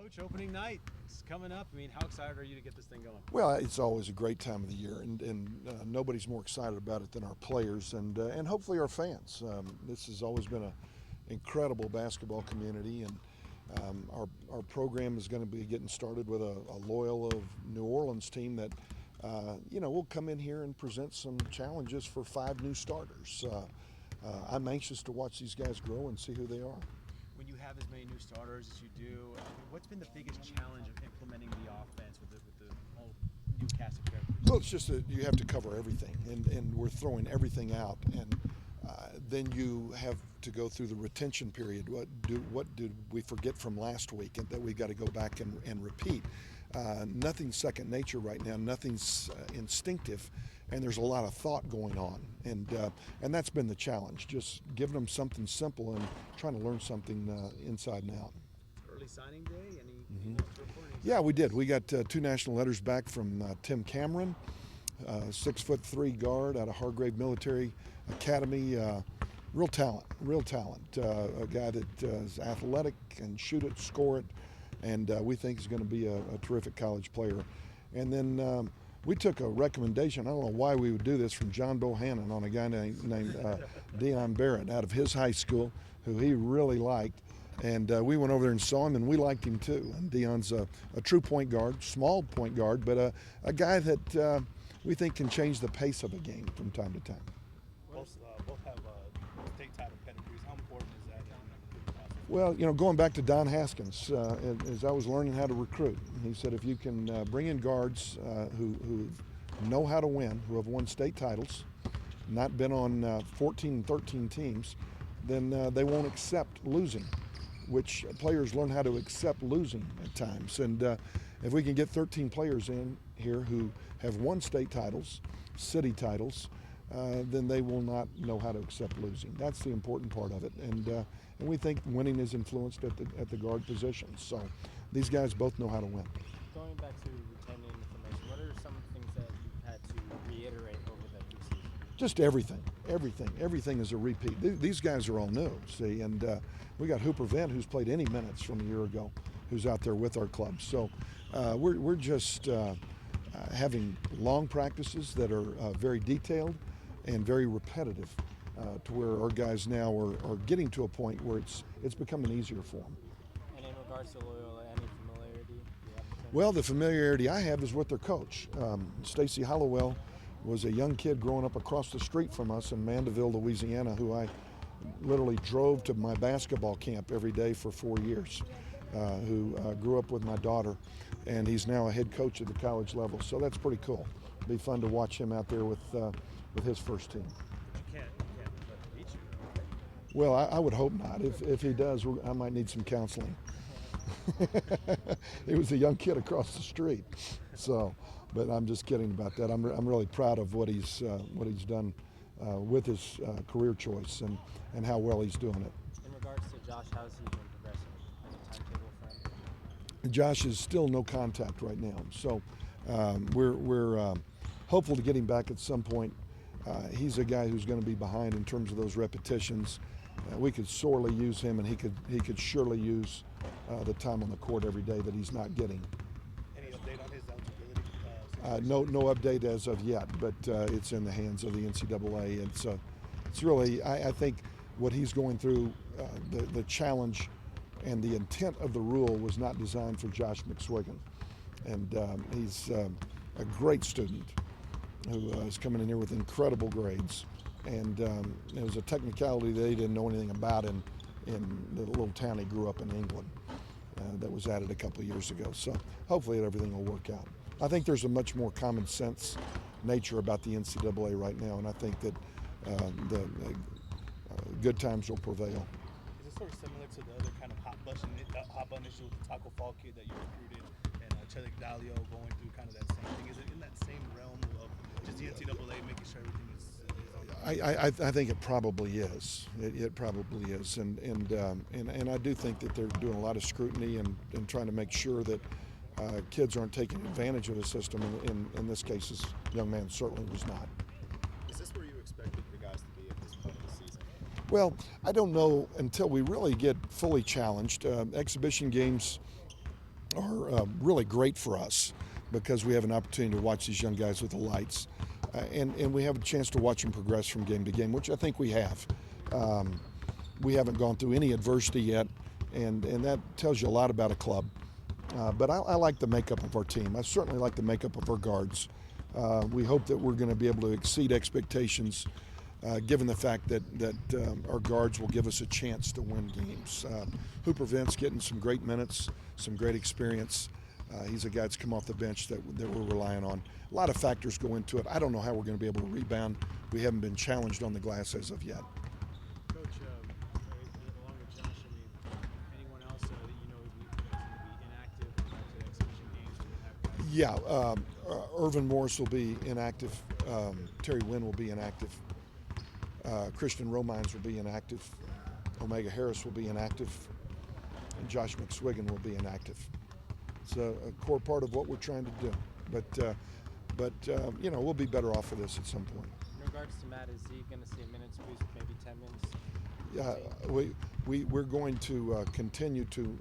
Coach, opening night is coming up. I mean, how excited are you to get this thing going? Well, it's always a great time of the year, and nobody's more excited about it than our players and hopefully our fans. This has always been an incredible basketball community, and our program is going to be getting started with a loyal New Orleans team that we'll come in here and present some challenges for 5 new starters. I'm anxious to watch these guys grow and see who they are. When you have as many new starters as you do, what's been the biggest challenge of implementing the offense with the whole new cast of characters? Well, it's just that you have to cover everything, and we're throwing everything out, and then you have to go through the retention period. What did we forget from last week and that we've got to go back and repeat? Nothing's second nature right now. Nothing's instinctive, and there's a lot of thought going on, and that's been the challenge. Just giving them something simple and trying to learn something inside and out. Early signing day. Any notes reporting? Yeah, we did. We got 2 national letters back from Tim Cameron, 6'3" guard out of Hargrave Military Academy. Real talent. A guy that is athletic and shoot it, score it, and we think is going to be a terrific college player. And then we took a recommendation, I don't know why we would do this, from John Bohannon on a guy named Deion Barrett out of his high school, who he really liked. And we went over there and saw him, and we liked him too. And Deion's a true point guard, small point guard, but a guy that we think can change the pace of a game from time to time. Both have state title pedigrees. How important is that in the process? Well, going back to Don Haskins, as I was learning how to recruit, he said if you can bring in guards who know how to win, who have won state titles, not been on 14 and 13 teams, then they won't accept losing, which players learn how to accept losing at times. And if we can get 13 players in here who have won state titles, city titles, then they will not know how to accept losing. That's the important part of it. And we think winning is influenced at the guard position. So these guys both know how to win. Going back to retaining information, what are some things that you've had to reiterate over the preseason? Just everything. Everything is a repeat. These guys are all new, see, and we got Hooper Vent, who's played any minutes from a year ago, who's out there with our club. So we're just having long practices that are very detailed and very repetitive, to where our guys now are getting to a point where it's becoming easier for them. And in regards to Loyola, any familiarity? Well, the familiarity I have is with their coach. Stacy Hollowell was a young kid growing up across the street from us in Mandeville, Louisiana, who I literally drove to my basketball camp every day for 4 years, who grew up with my daughter, and he's now a head coach at the college level. So that's pretty cool. It'll be fun to watch him out there with his first team. You can't let him beat you. Well, I would hope not. If he does, I might need some counseling. He was a young kid across the street, so. But I'm just kidding about that. I'm really proud of what he's done with his career choice and how well he's doing it. In regards to Josh, how has he been progressing? Any timetable for him? Josh is still no contact right now, so we're hopeful to get him back at some point. He's a guy who's going to be behind in terms of those repetitions. We could sorely use him, and he could surely use the time on the court every day that he's not getting. Any update on his eligibility? No update as of yet, but it's in the hands of the NCAA. It's really, I think what he's going through, the challenge and the intent of the rule was not designed for Josh McSwiggan. And he's a great student who is coming in here with incredible grades. And it was a technicality that he didn't know anything about in the little town he grew up in England that was added a couple of years ago. So hopefully everything will work out. I think there's a much more common sense nature about the NCAA right now, and I think that the good times will prevail. Is it sort of similar to the other kind of hot button issue with the Taco Fall kid that you recruited and Chelik Dalio going through kind of that same thing? Is it in that same realm of just the NCAA making sure everything is I think it probably is. It probably is, and I do think that they're doing a lot of scrutiny and trying to make sure that kids aren't taking advantage of the system. In this case, this young man certainly was not. Is this where you expected the guys to be at this point of the season? Well, I don't know until we really get fully challenged. Exhibition games are really great for us because we have an opportunity to watch these young guys with the lights. And we have a chance to watch them progress from game to game, which I think we have. We haven't gone through any adversity yet, and that tells you a lot about a club. But I like the makeup of our team. I certainly like the makeup of our guards. We hope that we're going to be able to exceed expectations, given the fact that our guards will give us a chance to win games. Hooper Vince getting some great minutes, some great experience. He's a guy that's come off the bench that we're relying on. A lot of factors go into it. I don't know how we're going to be able to rebound. We haven't been challenged on the glass as of yet. Coach, along with Josh, I mean, anyone else that you know is going to be inactive to the exhibition games? Or have guys? Yeah, Irvin Morris will be inactive. Terry Wynn will be inactive. Christian Romines will be inactive. Omega Harris will be inactive. And Josh McSwiggan will be inactive. It's a core part of what we're trying to do. But you know, we'll be better off for this at some point. In regards to Matt, is he going to see a minutes boost, maybe 10 minutes? We're going to continue to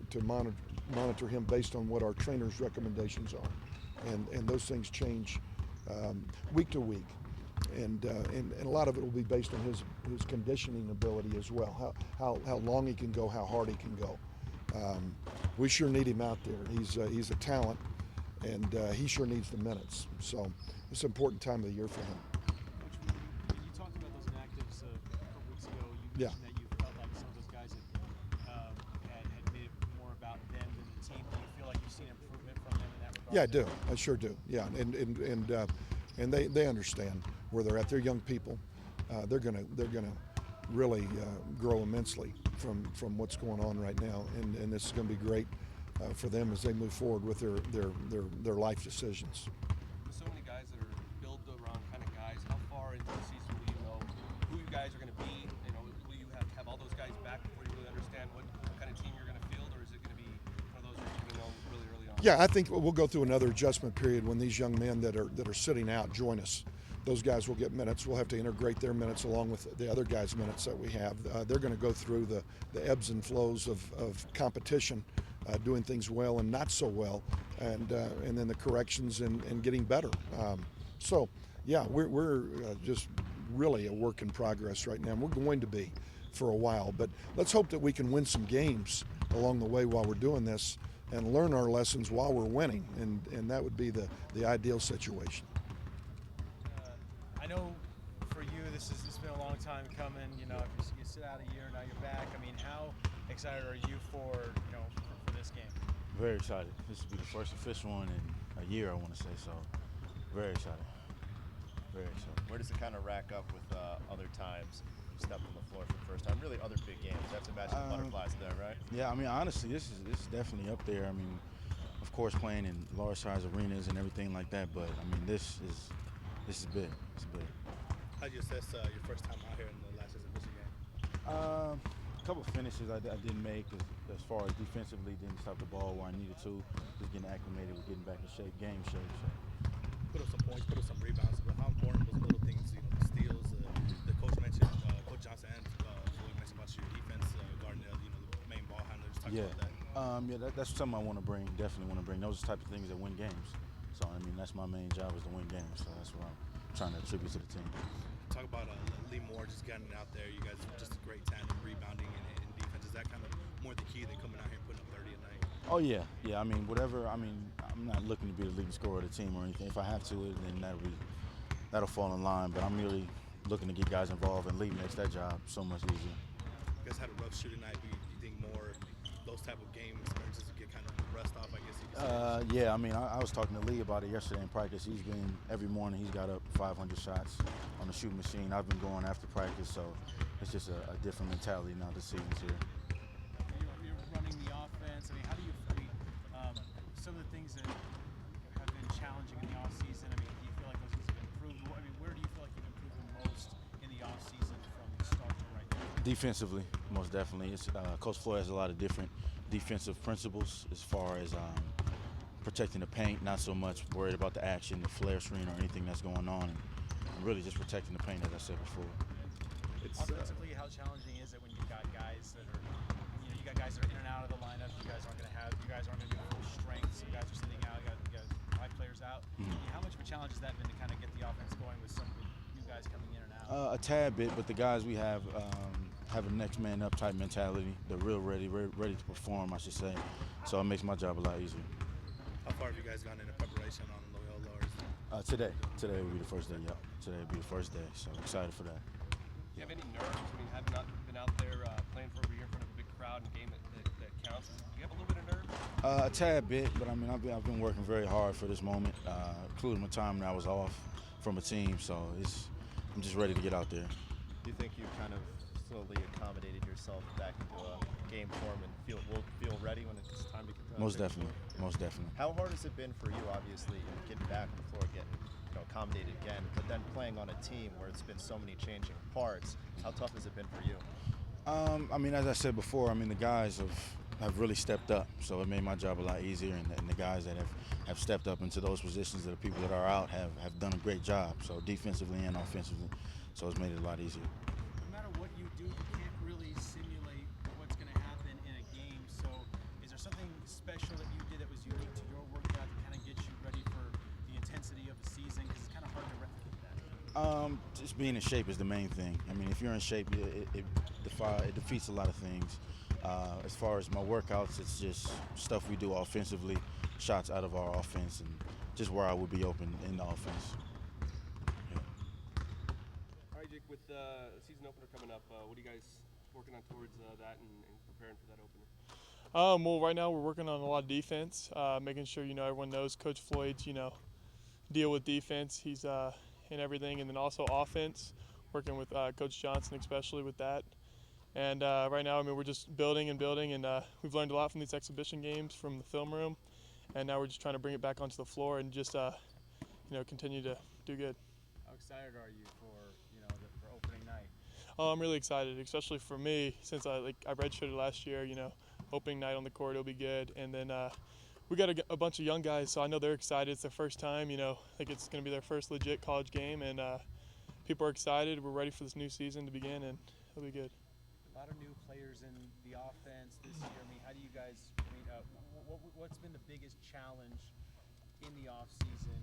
monitor him based on what our trainers' recommendations are, and those things change week to week, and a lot of it will be based on his conditioning ability as well, how long he can go, how hard he can go. We sure need him out there. He's a talent, and he sure needs the minutes. So it's an important time of the year for him. Coach, when you talked about those inactives a couple weeks ago, you mentioned that you felt like some of those guys had made it more about them than the team. Do you feel like you've seen improvement from them in that regard? Yeah, I do. I sure do. Yeah, and they understand where they're at. They're young people. They're gonna really grow immensely from what's going on right now, and this is going to be great for them as they move forward with their life decisions. With so many guys that are built around kind of guys, how far into the season will you know who you guys are going to be? You know, will you have all those guys back before you really understand what kind of team you're going to field, or is it going to be one of those where you're going to know really early on? Yeah, I think we'll go through another adjustment period when these young men that are sitting out join us. Those guys will get minutes. We'll have to integrate their minutes along with the other guys' minutes that we have. They're going to go through the ebbs and flows of competition, doing things well and not so well, and then the corrections and getting better. So, yeah, we're just really a work in progress right now. And we're going to be for a while, but let's hope that we can win some games along the way while we're doing this and learn our lessons while we're winning, and that would be the ideal situation. I know for you, it's been a long time coming. You know, you sit out a year, now you're back. I mean, how excited are you for this game? Very excited. This will be the first official one in a year, I want to say. So, very excited. Very excited. Where does it kind of rack up with other times you stepped on the floor for the first time? Really, other big games. You have to imagine the butterflies there, right? Yeah, I mean, honestly, this is definitely up there. I mean, of course, playing in large size arenas and everything like that. But I mean, this is big. It's big. How do you assess your first time out here in the last exhibition game? A couple of finishes I didn't make as far as defensively, didn't stop the ball where I needed to. Just getting acclimated with getting back in shape, game shape. So. Put up some points, put up some rebounds, but how important those little things, you know, the steals, the coach mentioned, Coach Johnson and Floyd mentioned about your defense, guarding the main ball handlers. Talk about that. That's something I want to bring, definitely want to bring. Those are the type of things that win games. So, I mean, that's my main job is to win games. So that's what I'm trying to attribute to the team. Talk about Lee Moore just getting out there. You guys are just a great tandem, rebounding and defense. Is that kind of more the key than coming out here and putting up 30 a night? Oh, yeah. Yeah, I mean, whatever. I mean, I'm not looking to be the leading scorer of the team or anything. If I have to, then that'll fall in line. But I'm really looking to get guys involved, and Lee makes that job so much easier. You guys had a rough shooting night. Do you think more those type of game experiences to get kind of rust off, I guess you could say? Yeah, I mean, I was talking to Lee about it yesterday in practice. He's been, every morning he's got up 500 shots on the shooting machine. I've been going after practice, so it's just a different mentality now the season's here. You're running the offense. I mean, how do you some of the things that have been challenging in the offseason, I mean, do you feel like those things have improved? I mean, where do you feel like you've improved the most in the offseason from the start to right now? Defensively, most definitely. Coach Floyd has a lot of different defensive principles as far as protecting the paint, not so much worried about the action, the flare screen, or anything that's going on, and really just protecting the paint, as I said before. Offensively, how challenging is it when you've got guys that are, you got guys that are in and out of the lineup? You guys aren't going to do full strength challenge has that been to kind of get the offense going with some new guys coming in and out? A tad bit, but the guys we have a next man up type mentality. They're real ready to perform, I should say. So it makes my job a lot easier. How far have you guys gone into preparation on Loyola? Today will be the first day. Yep, today will be the first day. So excited for that. Do you have any nerves? I mean, have not been out there playing for over a year in front of a big crowd and a game that counts. Do you have a little bit of nerves? A tad bit, but I mean, I've been working very hard for this moment, including my time that I was off from a team. So I'm just ready to get out there. Do you think you've kind of slowly accommodated yourself back into a game form and will feel ready when it's time to compete? Most definitely. How hard has it been for you, obviously, getting back on the floor, getting accommodated again, but then playing on a team where it's been so many changing parts? How tough has it been for you? I mean, as I said before, I mean, the guys have really stepped up, so it made my job a lot easier, and the guys that have stepped up into those positions, that the people that are out have done a great job, so defensively and offensively, so it's made it a lot easier. No matter what you do, you can't really simulate what's going to happen in a game, so is there something special that you did that was unique to your workout to kind of get you ready for the intensity of the season, because it's kind of hard to replicate that? Just being in shape is the main thing. I mean, if you're in shape, it defeats a lot of things. As far as my workouts, it's just stuff we do offensively, shots out of our offense, and just where I would be open in the offense. Yeah. All right, Jake, with the season opener coming up, what are you guys working on towards that and preparing for that opener? Well, right now we're working on a lot of defense, making sure everyone knows Coach Floyd's deal with defense. He's in everything, and then also offense, working with Coach Johnson especially with that. And right now, I mean, we're just building, and we've learned a lot from these exhibition games from the film room, and now we're just trying to bring it back onto the floor and just continue to do good. How excited are you for for opening night? Oh, I'm really excited, especially for me, since I redshirted last year. Opening night on the court will be good, and then we got a bunch of young guys, so I know they're excited. It's their first time. It's going to be their first legit college game, and people are excited. We're ready for this new season to begin, and it'll be good. A lot of new players in the offense this year. I mean, how do you guys? I mean, what's been the biggest challenge in the off season?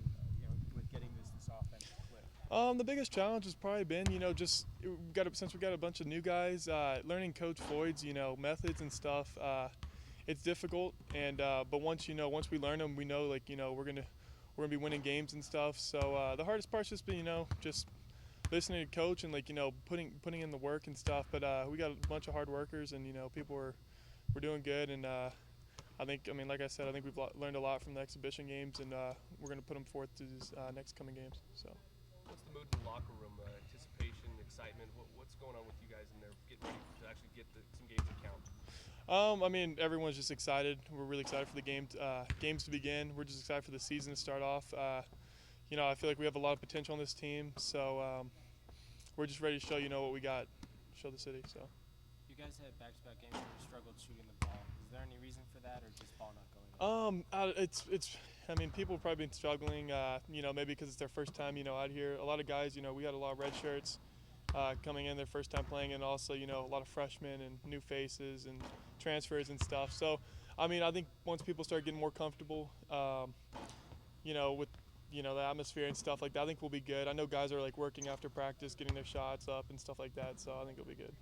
With getting this offense clicked. The biggest challenge has probably been, since we got a bunch of new guys, learning Coach Floyd's, methods and stuff. It's difficult, and but once we learn them, we know we're gonna be winning games and stuff. So the hardest part's just been, just listening to Coach and putting in the work and stuff. But we got a bunch of hard workers, and people we're doing good. And like I said, I think we've learned a lot from the exhibition games, and we're gonna put them forth to these next coming games. So. What's the mood in the locker room? Anticipation, excitement. What's going on with you guys in there, getting ready to actually get some games that count? I mean, everyone's just excited. We're really excited for the games to begin. We're just excited for the season to start off. I feel like we have a lot of potential on this team, so we're just ready to show what we got, show the city. So. You guys had back-to-back games where you struggled shooting the ball. Is there any reason for that, or just ball not going in? I mean, people have probably been struggling, maybe because it's their first time, out here. A lot of guys, we had a lot of red shirts coming in their first time playing, and also, a lot of freshmen and new faces and transfers and stuff. So, I mean, I think once people start getting more comfortable, with, the atmosphere and stuff like that, I think we'll be good. I know guys are, working after practice, getting their shots up and stuff like that, so I think it'll be good.